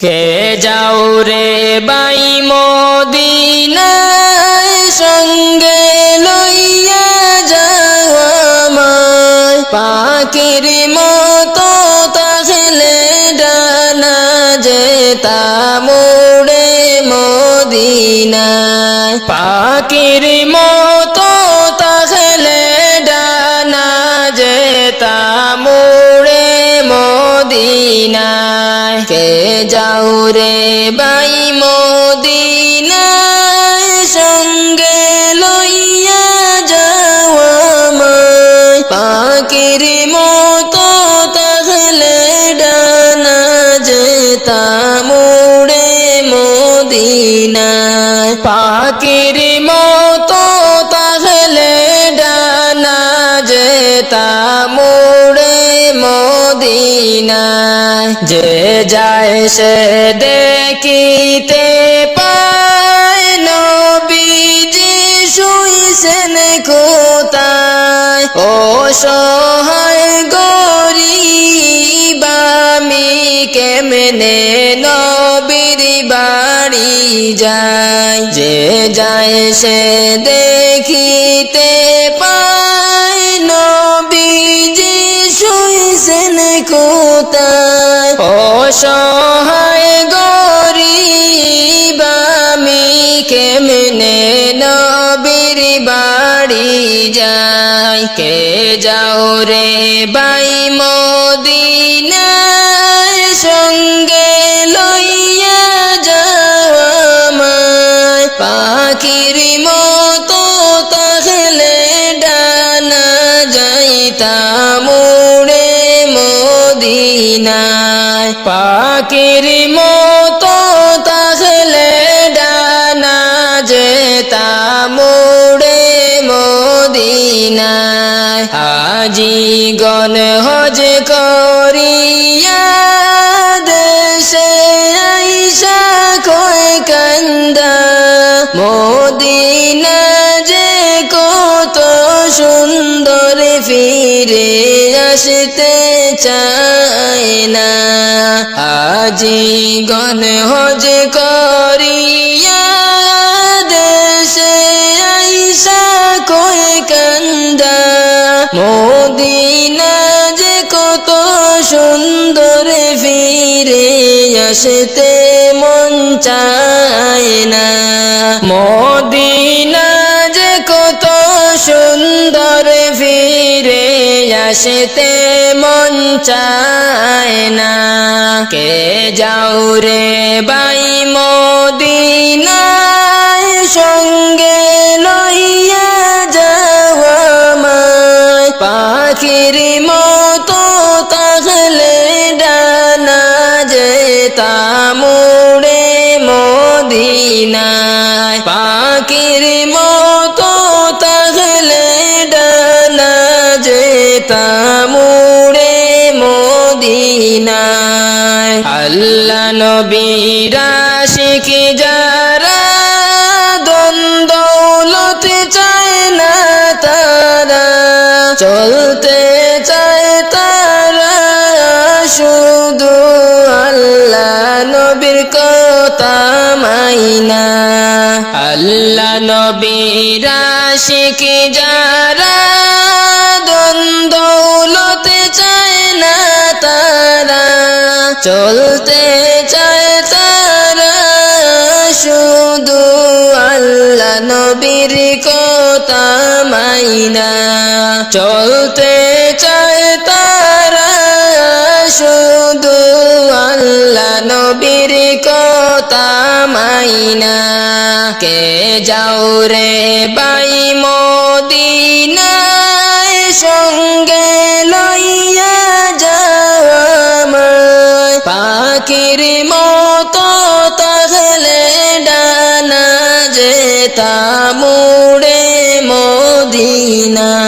কে যাও রে বাই মদিনায় সঙ্গে লইয়া যাও আমায় পাখির মতো তাহলে ডানা যেতাম উড়ে মদিনায় পাখির মতো তাহলে ডানা যেতাম উড়ে মদিনায় কে যাও রে বাই মদিনায় সঙ্গে লইয়া যাও আমায় পাখির মতো তাহলে ডানা যেতাম উড়ে মদিনায় পাখির মতো তাহলে ডানা যেতাম উড়ে মদিনায় যে যায় সে দেখিতে পায় নবীজি শুইছেন কোথায় অসহায় গরীব আমি কেমনে নবীর বাড়ি যাই যে যায় সে দেখিতে পায় নবীজি শুইছেন কোথায় অসহায় গরীব আমি কেমনে নবীর বাড়ি যাই কে যাও রে বাই মদিনায় সঙ্গে লইয়া যাও আমায় পাখির মতো তাহলে ডানা যাইতাম উড়ে মদিনায় পাখির মতো তাহলে ডানা যেতাম উড়ে মদিনায় হাজিগণ হজ করিয়া দেশে আইসা কয় কান্দা মদিনা যে কত সুন্দর ফিরে আসতে চায় না হাজিগণ হজ করিয়া দেশে আইসা কয় কান্দা মদিনা যে কত সুন্দর ফিরে আসতে মন চায় না মদিনা যে কত সুন্দর ফিরে আসতে মন চায় না কে যাও রে বাই মদিনায় সঙ্গে লইয়া যাও আমায় পাখির মতো তাহলে ডানা যেতাম উড়ে মদিনায় পাখির মতো তাহলে ডানা যেতাম উড়ে মদিনায় আল্লাহ নবীর আশিক যারা দ্বন্দ্বলত চায় না তারা চলতে চায় তারা শুধু আল্লাহ নবীর কথা মাইনা আল্লাহ নবীর আশিক যারা দ্বন্দ্বলত চায় না তারা চলতে চায় তারা শুধু আল্লাহ নবীর কথা মাইনা চলতে চায় তারা শুধু আল্লাহ নবীর কথা মাইনা কে যাও রে বাই মদিনায় সঙ্গে লইয়া যাও আমায় পাখির মতো তাহলে ডানা যেতাম উড়ে মদিনায়।